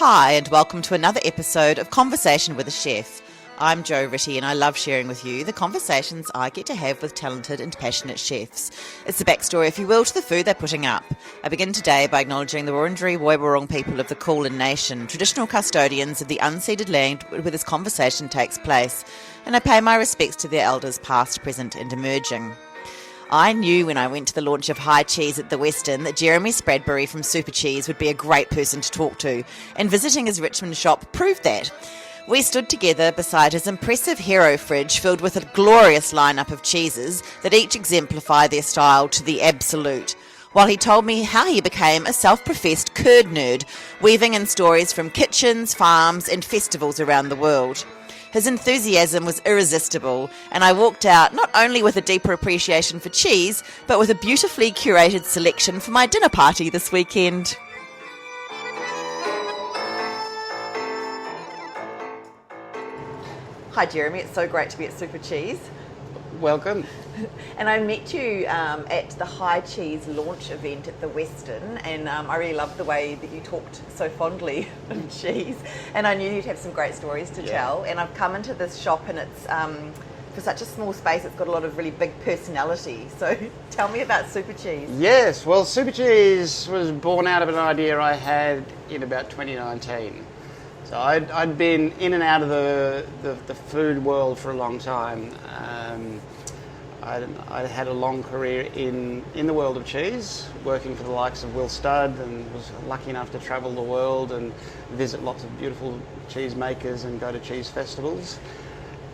Hi, and welcome to another episode of Conversation with a Chef. I'm Jo Ritty, and I love sharing with you the conversations I get to have with talented and passionate chefs. It's the backstory, if you will, to the food they're putting up. I begin today by acknowledging the Wurundjeri Woiwurrung people of the Kulin Nation, traditional custodians of the unceded land where this conversation takes place, and I pay my respects to their elders past, present and emerging. I knew when I went to the launch of High Cheese at the Westin that Jeremy Spradbery from Supercheese would be a great person to talk to, and visiting his Richmond shop proved that. We stood together beside his impressive hero fridge filled with a glorious lineup of cheeses that each exemplify their style to the absolute, while he told me how he became a self-professed curd nerd, weaving in stories from kitchens, farms and festivals around the world. His enthusiasm was irresistible, and I walked out not only with a deeper appreciation for cheese, but with a beautifully curated selection for my dinner party this weekend. Hi Jeremy, it's so great to be at Supercheese. Welcome. And I met you at the High Cheese launch event at the Westin, and I really loved the way that you talked so fondly of cheese, and I knew you'd have some great stories to tell. And I've come into this shop, and it's for such a small space, it's got a lot of really big personality. So tell me about Supercheese. Yes, well, Supercheese was born out of an idea I had in about 2019. So I'd been in and out of the food world for a long time. I had a long career in the world of cheese, working for the likes of Will Studd, and was lucky enough to travel the world and visit lots of beautiful cheese makers and go to cheese festivals.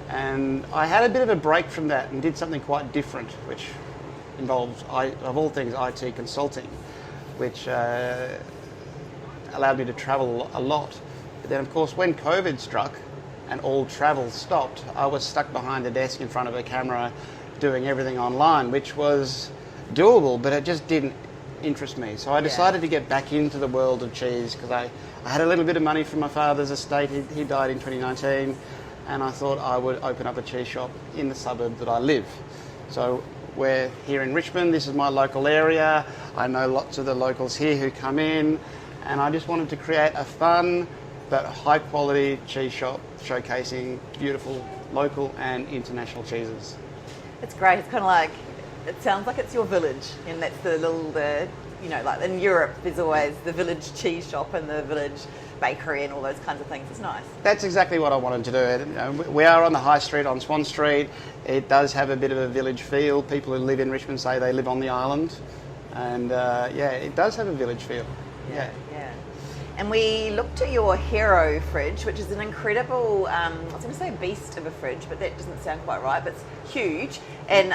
And I had a bit of a break from that and did something quite different, which involves, of all things, IT consulting, which allowed me to travel a lot. But then, of course, when COVID struck and all travel stopped, I was stuck behind a desk in front of a camera doing everything online, which was doable, but it just didn't interest me. So I decided to get back into the world of cheese because I had a little bit of money from my father's estate. He died in 2019, and I thought I would open up a cheese shop in the suburb that I live. So we're here in Richmond. This is my local area. I know lots of the locals here who come in, and I just wanted to create a fun but high quality cheese shop showcasing beautiful local and international cheeses. It's great. It's kind of like, it sounds like it's your village, and that's like in Europe, there's always the village cheese shop and the village bakery and all those kinds of things. It's nice. That's exactly what I wanted to do. You know, we are on the high street on Swan Street. It does have a bit of a village feel. People who live in Richmond say they live on the island, and it does have a village feel. Yeah. And we looked at your hero fridge, which is an incredible, I was going to say beast of a fridge, but that doesn't sound quite right, but it's huge. And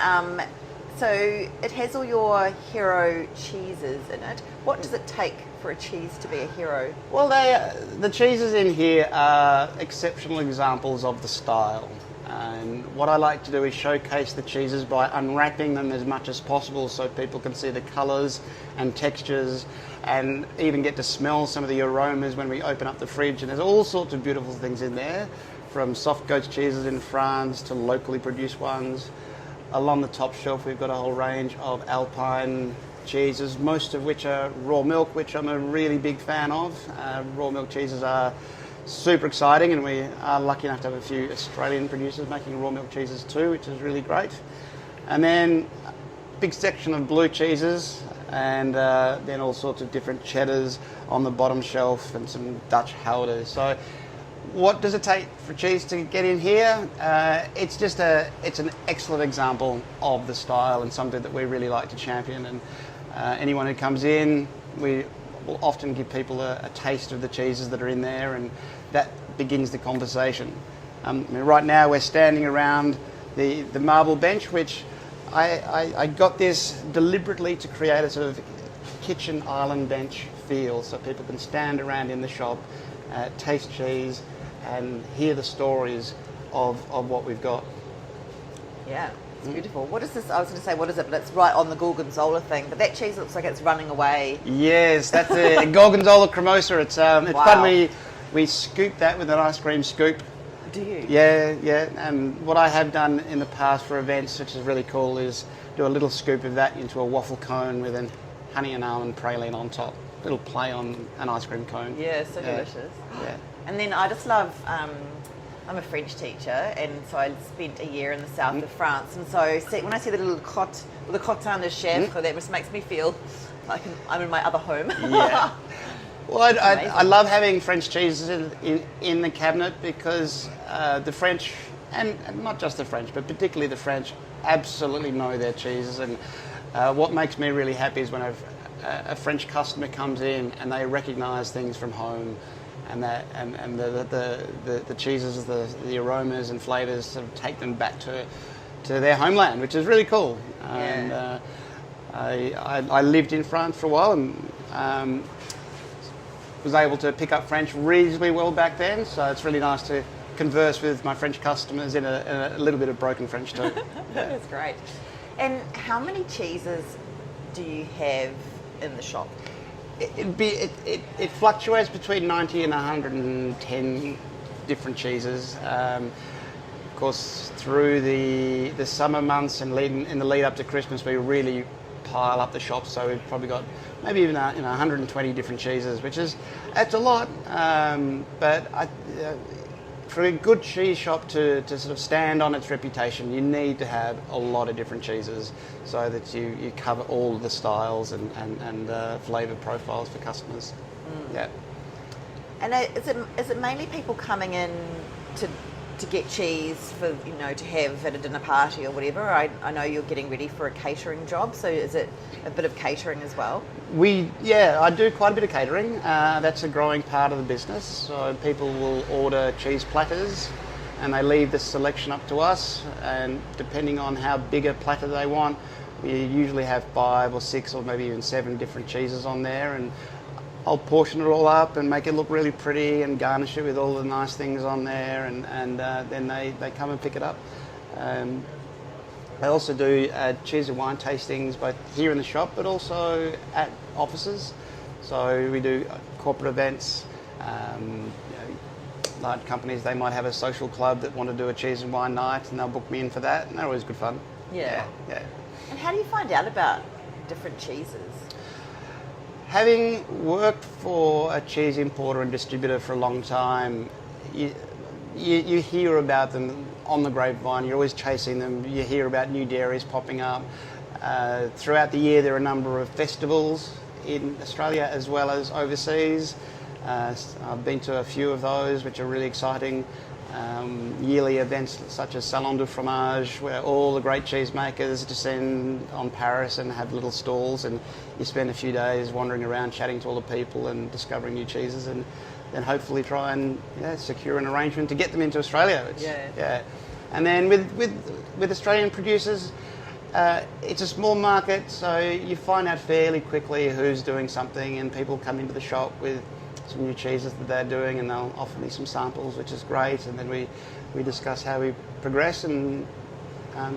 so it has all your hero cheeses in it. What does it take for a cheese to be a hero? Well, the cheeses in here are exceptional examples of the style. And what I like to do is showcase the cheeses by unwrapping them as much as possible so people can see the colours and textures and even get to smell some of the aromas when we open up the fridge. And there's all sorts of beautiful things in there, from soft goat cheeses in France to locally produced ones. Along the top shelf we've got a whole range of Alpine cheeses, most of which are raw milk, which I'm a really big fan of. Raw milk cheeses are super exciting, and we are lucky enough to have a few Australian producers making raw milk cheeses too, which is really great. And then a big section of blue cheeses, and then all sorts of different cheddars on the bottom shelf and some Dutch houdas. So what does it take for cheese to get in here? It's an excellent example of the style and something that we really like to champion. And anyone who comes in, we will often give people a taste of the cheeses that are in there, and that begins the conversation. Right now we're standing around the marble bench, which I got this deliberately to create a sort of kitchen island bench feel, so people can stand around in the shop, taste cheese and hear the stories of what we've got. Yeah. It's beautiful. What is this? I was going to say, what is it? But it's right on the Gorgonzola thing. But that cheese looks like it's running away. Yes, that's a Gorgonzola cremosa. It's fun. We scoop that with an ice cream scoop. Do you? Yeah. And what I have done in the past for events, which is really cool, is do a little scoop of that into a waffle cone with an honey and almond praline on top. little play on an ice cream cone. Yeah, so delicious. Yeah. And then I just love, I'm a French teacher, and so I spent a year in the south of France, and so when I see the little the cotin de chèvre, that just makes me feel like I'm in my other home. Yeah. Well, I love having French cheeses in the cabinet because the French, and not just the French, but particularly the French, absolutely know their cheeses. And what makes me really happy is when a French customer comes in and they recognise things from home, and the cheeses, the aromas and flavours sort of take them back to their homeland, which is really cool. And I lived in France for a while and was able to pick up French reasonably well back then, so it's really nice to converse with my French customers in a little bit of broken French too. That's great. And how many cheeses do you have in the shop? It fluctuates between 90 and 110 different cheeses. Of course, through the summer months and in the lead up to Christmas, we really pile up the shop. So we've probably got maybe even 120 different cheeses, that's a lot. But for a good cheese shop to sort of stand on its reputation, you need to have a lot of different cheeses so that you cover all the styles and flavour profiles for customers. Yeah. And is it mainly people coming in to get cheese for, to have at a dinner party or whatever? I know you're getting ready for a catering job, so is it a bit of catering as well? I do quite a bit of catering. That's a growing part of the business. So people will order cheese platters and they leave the selection up to us, and depending on how big a platter they want, we usually have 5 or 6 or maybe even 7 different cheeses on there, and I'll portion it all up and make it look really pretty and garnish it with all the nice things on there, and then they come and pick it up. I also do cheese and wine tastings both here in the shop but also at offices. So we do corporate events. Large companies, they might have a social club that want to do a cheese and wine night, and they'll book me in for that, and they're always good fun. Yeah. Yeah. And how do you find out about different cheeses? Having worked for a cheese importer and distributor for a long time, you hear about them on the grapevine. You're always chasing them. You hear about new dairies popping up. Throughout the year, there are a number of festivals in Australia as well as overseas. I've been to a few of those, which are really exciting. Yearly events such as Salon du Fromage, where all the great cheesemakers descend on Paris and have little stalls, and you spend a few days wandering around chatting to all the people and discovering new cheeses, and then hopefully try and secure an arrangement to get them into Australia. And then with Australian producers, it's a small market, so you find out fairly quickly who's doing something, and people come into the shop with some new cheeses that they're doing, and they'll offer me some samples, which is great, and then we discuss how we progress, and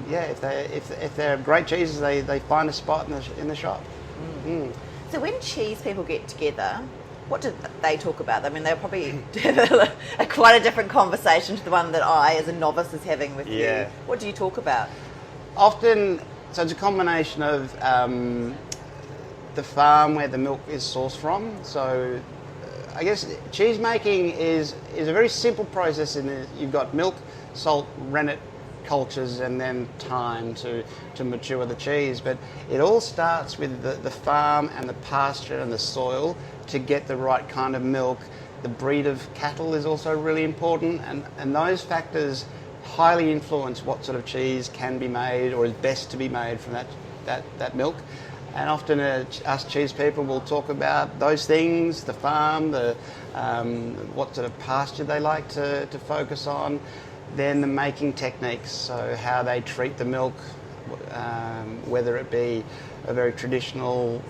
if they're great cheeses, they find a spot in the shop. So when cheese people get together, what do they talk about? I mean, they'll probably have quite a different conversation to the one that I, as a novice, is having with you. What do you talk about? Often, so it's a combination of the farm where the milk is sourced from. So I guess cheese making is a very simple process in that you've got milk, salt, rennet, cultures, and then time to mature the cheese. But it all starts with the farm and the pasture and the soil to get the right kind of milk. The breed of cattle is also really important, and those factors highly influence what sort of cheese can be made or is best to be made from that milk. And often us cheese people will talk about those things, the farm, what sort of pasture they like to focus on, then the making techniques, so how they treat the milk, whether it be a very traditional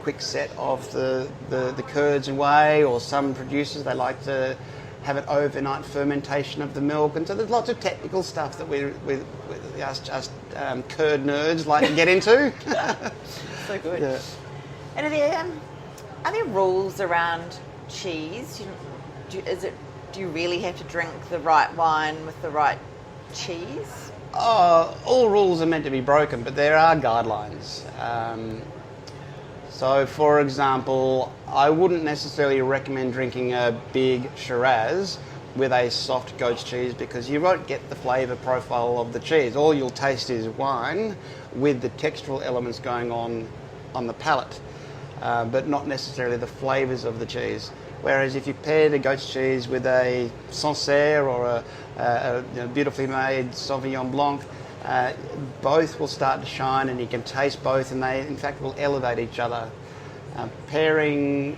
quick set of the curds and whey, or some producers, they like to have an overnight fermentation of the milk. And so there's lots of technical stuff that we us curd nerds like to get into. So good. Yeah. And are there rules around cheese? Do you really have to drink the right wine with the right cheese? All rules are meant to be broken, but there are guidelines. So, for example, I wouldn't necessarily recommend drinking a big Shiraz with a soft goat's cheese because you won't get the flavour profile of the cheese. All you'll taste is wine with the textural elements going on the palate, but not necessarily the flavours of the cheese. Whereas if you paired a goat's cheese with a Sancerre or a beautifully made Sauvignon Blanc, both will start to shine and you can taste both, and they in fact will elevate each other. Pairing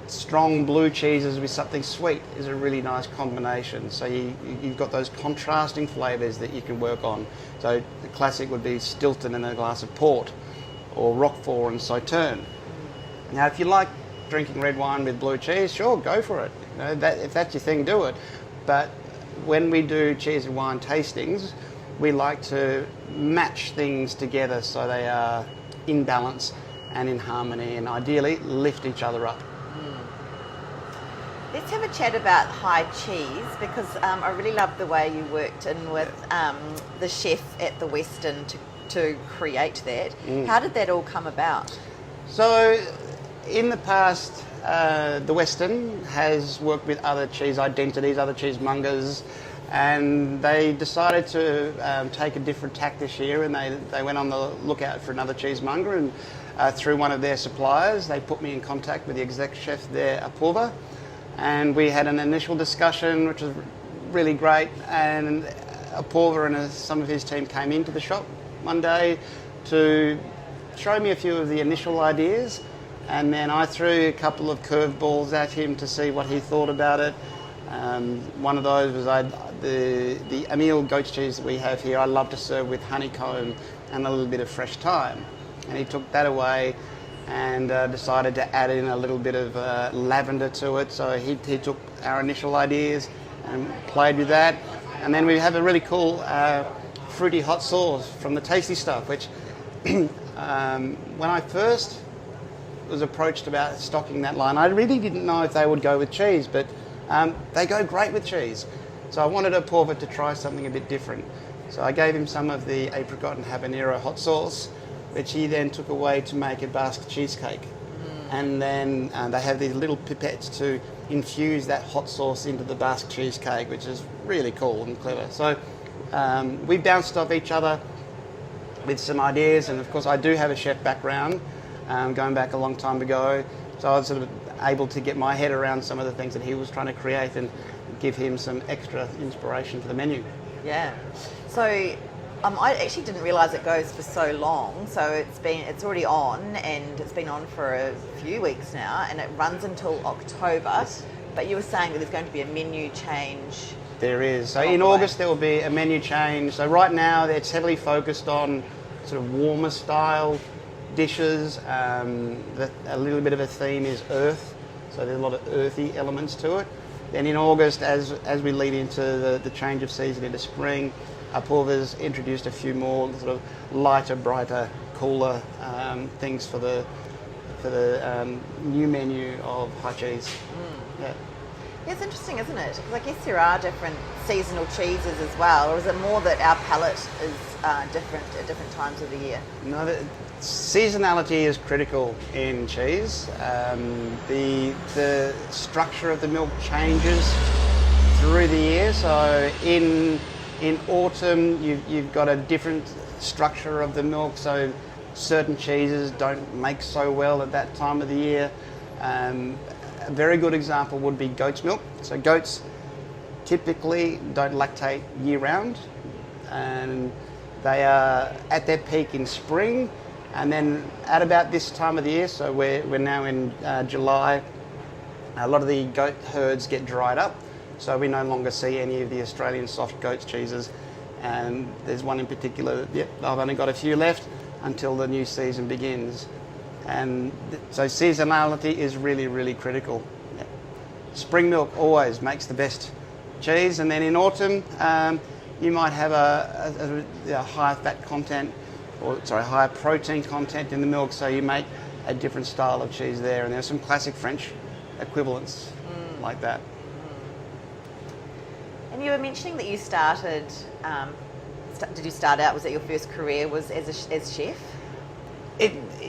strong blue cheeses with something sweet is a really nice combination. So you've got those contrasting flavours that you can work on. So the classic would be Stilton and a glass of port, or Roquefort and Sauterne. Now if you like drinking red wine with blue cheese, sure, go for it. If that's your thing, do it. But when we do cheese and wine tastings, we like to match things together so they are in balance and in harmony, and ideally lift each other up. Let's have a chat about high cheese, because I really love the way you worked in with the chef at the Westin to create that. How did that all come about? So in the past, the Westin has worked with other cheese identities, other cheesemongers, and they decided to take a different tack this year, and they went on the lookout for another cheesemonger, and through one of their suppliers they put me in contact with the exec chef there, Apurva, and we had an initial discussion which was really great. And Apurva and some of his team came into the shop one day to show me a few of the initial ideas, and then I threw a couple of curveballs at him to see what he thought about it. One of those was the Emile goat's cheese that we have here. I love to serve with honeycomb and a little bit of fresh thyme, and he took that away and decided to add in a little bit of lavender to it. So he took our initial ideas and played with that, and then we have a really cool fruity hot sauce from the Tasty Stuff, which when I first was approached about stocking that line, I really didn't know if they would go with cheese, but they go great with cheese. So I wanted Apurva to try something a bit different. So I gave him some of the apricot and habanero hot sauce, which he then took away to make a Basque cheesecake. And then they have these little pipettes to infuse that hot sauce into the Basque cheesecake, which is really cool and clever. So we bounced off each other with some ideas, and of course I do have a chef background, going back a long time ago, so I was sort of able to get my head around some of the things that he was trying to create and give him some extra inspiration for the menu. Yeah. So I actually didn't realise it goes for so long. So it's already on, and it's been on for a few weeks now, and it runs until October. Yes. But you were saying that there's going to be a menu change. There is. So in August there will be a menu change. So right now it's heavily focused on sort of warmer style dishes. A little bit of a theme is earth. So there's a lot of earthy elements to it. Then in August, as we lead into the change of season into spring, Apurva's introduced a few more sort of lighter, brighter, cooler things for the new menu of high cheese. Yeah. It's interesting, isn't it? Because I guess there are different seasonal cheeses as well, or is it more that our palate is different at different times of the year? No, seasonality is critical in cheese. The structure of the milk changes through the year. So in autumn, you've got a different structure of the milk. So certain cheeses don't make so well at that time of the year. A very good example would be goat's milk. So goats typically don't lactate year round, and they are at their peak in spring, and then at about this time of the year, so we're now in July, a lot of the goat herds get dried up, so we no longer see any of the Australian soft goat's cheeses, and there's one in particular, I've only got a few left until the new season begins. And so seasonality is really, really critical. Yeah. Spring milk always makes the best cheese, and then in autumn you might have a higher fat content, higher protein content in the milk, so you make a different style of cheese there. And there's some classic French equivalents like that. And you were mentioning that you started. Did you start out? Was it your first career? Was as chef?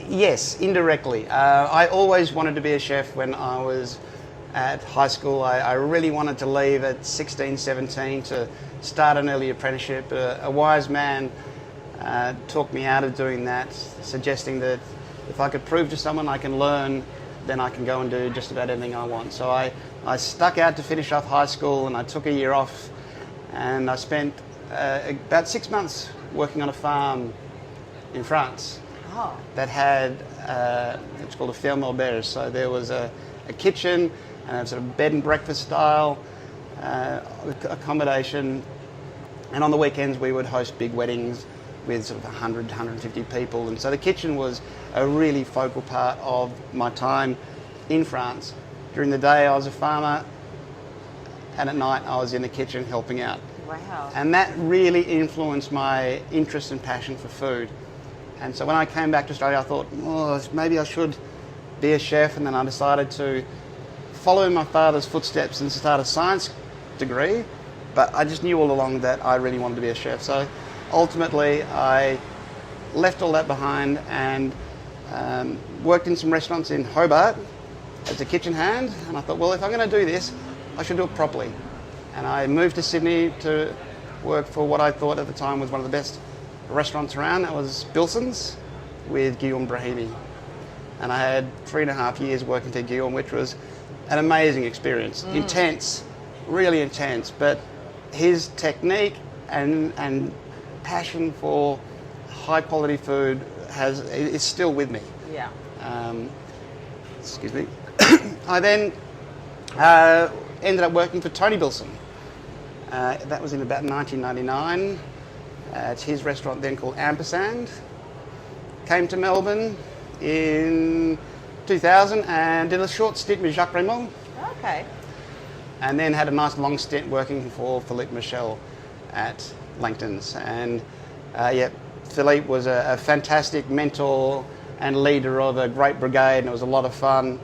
Yes, indirectly. I always wanted to be a chef when I was at high school. I really wanted to leave at 16, 17 to start an early apprenticeship. A wise man talked me out of doing that, suggesting that if I could prove to someone I can learn, then I can go and do just about anything I want. So I stuck out to finish off high school, and I took a year off, and I spent about 6 months working on a farm in France. Oh. That had it's called a ferme auberge. So there was a kitchen and a sort of bed and breakfast style accommodation, and on the weekends we would host big weddings with sort of 100, 150 people, and so the kitchen was a really focal part of my time in France. During the day I was a farmer, and at night I was in the kitchen helping out. Wow. And that really influenced my interest and passion for food. And so when I came back to Australia, I thought, maybe I should be a chef, and then I decided to follow in my father's footsteps and start a science degree, but I just knew all along that I really wanted to be a chef. So ultimately I left all that behind and worked in some restaurants in Hobart as a kitchen hand, and I thought, well, if I'm going to do this, I should do it properly. And I moved to Sydney to work for what I thought at the time was one of the best restaurants around. That was Bilson's with Guillaume Brahimi. And I had 3.5 years working for Guillaume, which was an amazing experience. Intense, really intense, but his technique and passion for high quality food is still with me. Yeah. Excuse me. I then ended up working for Tony Bilson. That was in about 1999. It's his restaurant then called Ampersand. Came to Melbourne in 2000 and did a short stint with Jacques Raymond. Okay. And then had a nice long stint working for Philippe Michel at Langton's. And Philippe was a fantastic mentor and leader of a great brigade, and it was a lot of fun.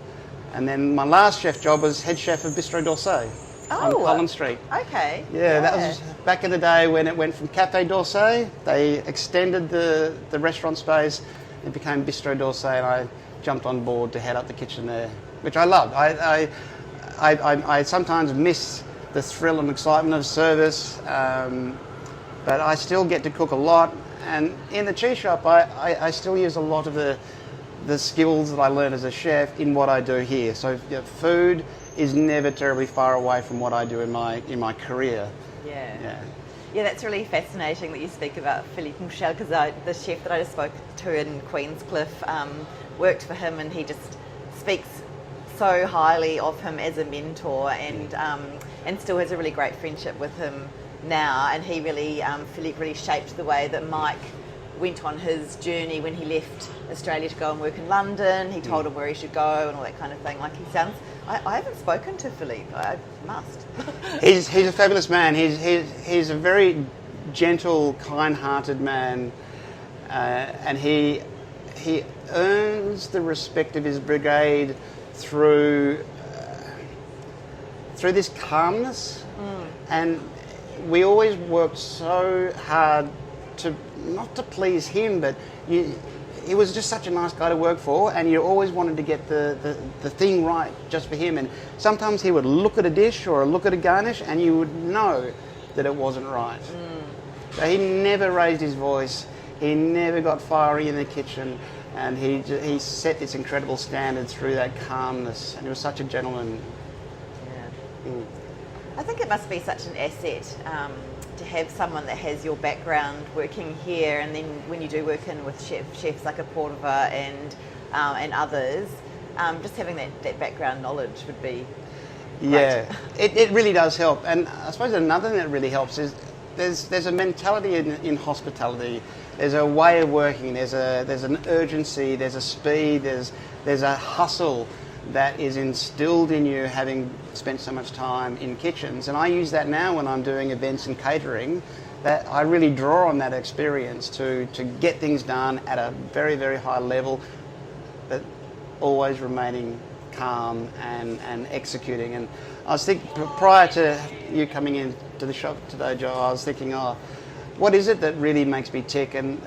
And then my last chef job was head chef of Bistro d'Orsay on Collins Street. Okay. Yeah, that was back in the day when it went from Café d'Orsay. They extended the restaurant space. It became Bistro d'Orsay, and I jumped on board to head up the kitchen there, which I loved. I sometimes miss the thrill and excitement of service, but I still get to cook a lot. And in the cheese shop, I still use a lot of the skills that I learned as a chef in what I do here. So food is never terribly far away from what I do in my career. Yeah, that's really fascinating that you speak about Philippe Michel, because the chef that I just spoke to in Queenscliff worked for him, and he just speaks so highly of him as a mentor, and still has a really great friendship with him now. And he really, Philippe really shaped the way that Mike went on his journey when he left Australia to go and work in London. He told him where he should go and all that kind of thing. Like, he sounds... I haven't spoken to Philippe. I must. He's a fabulous man. He's a very gentle, kind-hearted man, and he earns the respect of his brigade through this calmness. And we always worked so hard not to please him, but he was just such a nice guy to work for, and you always wanted to get the thing right just for him. And sometimes he would look at a dish or look at a garnish and you would know that it wasn't right. So he never raised his voice, he never got fiery in the kitchen, and he set this incredible standard through that calmness, and he was such a gentleman. I think it must be such an asset to have someone that has your background working here, and then when you do work in with chefs like a Portova and others, just having that background knowledge would be great. Yeah, it really does help. And I suppose another thing that really helps is there's a mentality in hospitality. There's a way of working. There's an urgency. There's a speed. There's a hustle that is instilled in you having spent so much time in kitchens. And I use that now when I'm doing events and catering, that I really draw on that experience to get things done at a very, very high level, but always remaining calm and executing. And I was thinking, prior to you coming into the shop today, Joe, I was thinking, what is it that really makes me tick and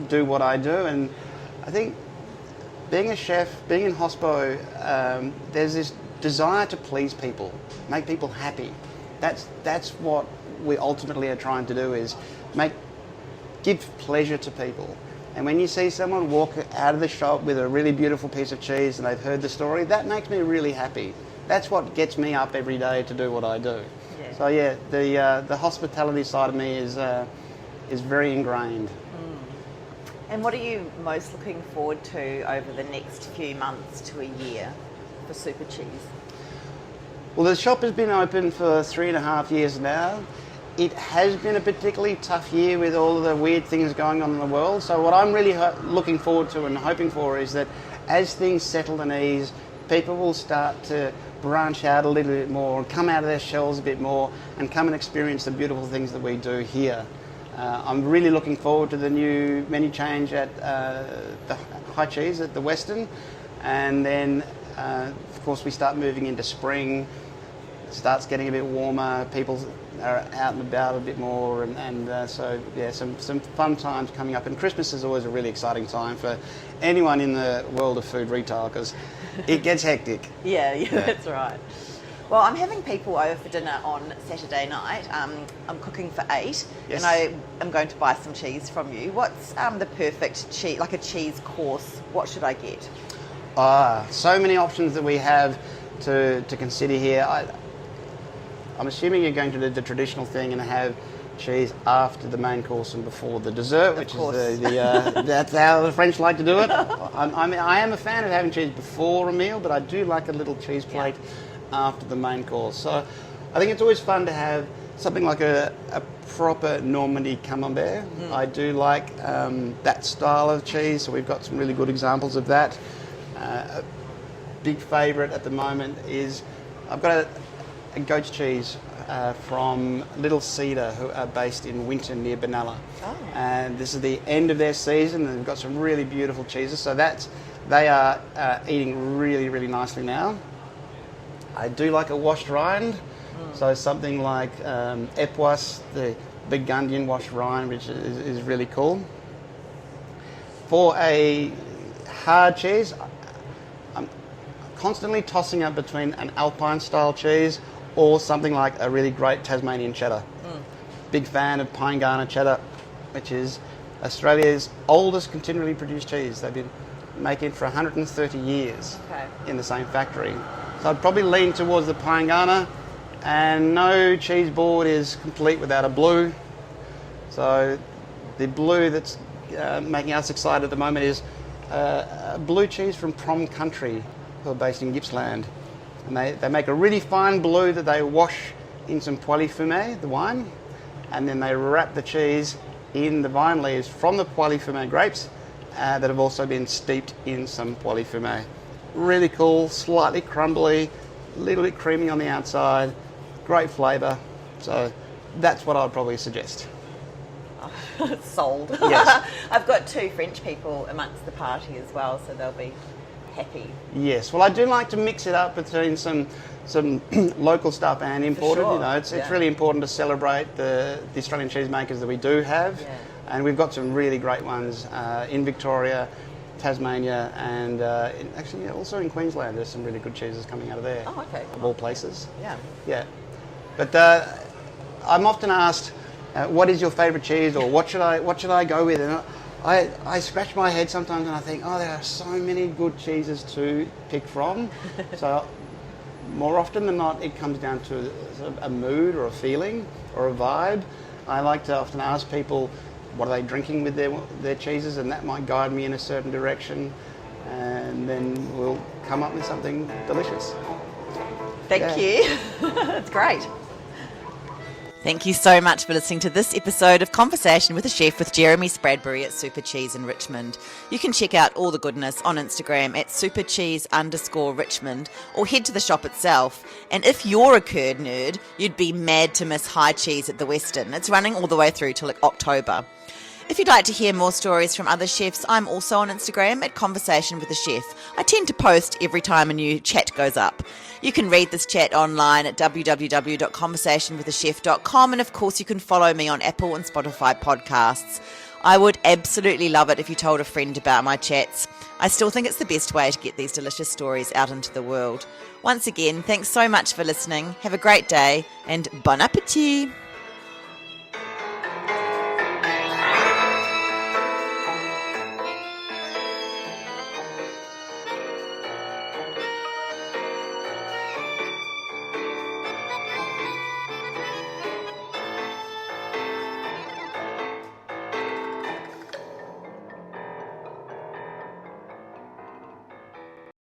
do what I do? And I think being a chef, being in hospo, there's this desire to please people, make people happy. That's what we ultimately are trying to do, is give pleasure to people. And when you see someone walk out of the shop with a really beautiful piece of cheese and they've heard the story, that makes me really happy. That's what gets me up every day to do what I do. Yeah. So the hospitality side of me is very ingrained. And what are you most looking forward to over the next few months to a year for Supercheese? Well, the shop has been open for 3.5 years now. It has been a particularly tough year with all of the weird things going on in the world. So what I'm really looking forward to and hoping for is that as things settle and ease, people will start to branch out a little bit more, come out of their shells a bit more, and come and experience the beautiful things that we do here. I'm really looking forward to the new menu change at the High Cheese at the Westin, and then of course we start moving into spring. It starts getting a bit warmer, people are out and about a bit more, and so yeah, some fun times coming up. And Christmas is always a really exciting time for anyone in the world of food retail, because it gets hectic. Yeah, that's right. Well, I'm having people over for dinner on Saturday night. I'm cooking for 8, Yes. and I am going to buy some cheese from you. What's the perfect cheese, like a cheese course? What should I get? So many options that we have to consider here. I'm assuming you're going to do the traditional thing and have cheese after the main course and before the dessert, which is that's how the French like to do it. I am a fan of having cheese before a meal, but I do like a little cheese plate after the main course. So I think it's always fun to have something like a proper Normandy camembert. I do like that style of cheese, so we've got some really good examples of that. A big favourite at the moment is I've got a goat's cheese from Little Cedar, who are based in Winton near Benalla. Oh. And this is the end of their season, and they've got some really beautiful cheeses. So they are eating really, really nicely now. I do like a washed rind, so something like Epoisse, the Burgundian washed rind, which is really cool. For a hard cheese, I'm constantly tossing up between an Alpine style cheese or something like a really great Tasmanian cheddar. Big fan of Pine Garner cheddar, which is Australia's oldest continually produced cheese. They've been making it for 130 years in the same factory. So I'd probably lean towards the Pine Garner, and no cheese board is complete without a blue. So the blue that's making us excited at the moment is a blue cheese from Prom Country, who are based in Gippsland. And they make a really fine blue that they wash in some poêle fumé, the wine, and then they wrap the cheese in the vine leaves from the poêle fumé grapes that have also been steeped in some poêle fumé. Really cool, slightly crumbly, a little bit creamy on the outside, great flavour. So that's what I'd probably suggest. Sold. Yes. I've got 2 French people amongst the party as well, so they'll be happy. Yes, well, I do like to mix it up between some local stuff and imported. sure. You know, it's really important to celebrate the Australian cheesemakers that we do have, and we've got some really great ones in Victoria, Tasmania, and actually also in Queensland. There's some really good cheeses coming out of there. Oh, okay. Of all places. Yeah. But I'm often asked, what is your favourite cheese, or what should I go with? And I scratch my head sometimes and I think, there are so many good cheeses to pick from. So more often than not, it comes down to a mood or a feeling or a vibe. I like to often ask people, what are they drinking with their cheeses, and that might guide me in a certain direction, and then we'll come up with something delicious. Thank you. That's great. Thank you so much for listening to this episode of Conversation with a Chef with Jeremy Spradbery at Supercheese in Richmond. You can check out all the goodness on Instagram at supercheese_Richmond, or head to the shop itself. And if you're a curd nerd, you'd be mad to miss High Cheese at the Westin. It's running all the way through till October. If you'd like to hear more stories from other chefs, I'm also on Instagram at Conversation with a Chef. I tend to post every time a new chat goes up. You can read this chat online at www.conversationwithachef.com, and of course you can follow me on Apple and Spotify podcasts. I would absolutely love it if you told a friend about my chats. I still think it's the best way to get these delicious stories out into the world. Once again, thanks so much for listening. Have a great day and bon appetit!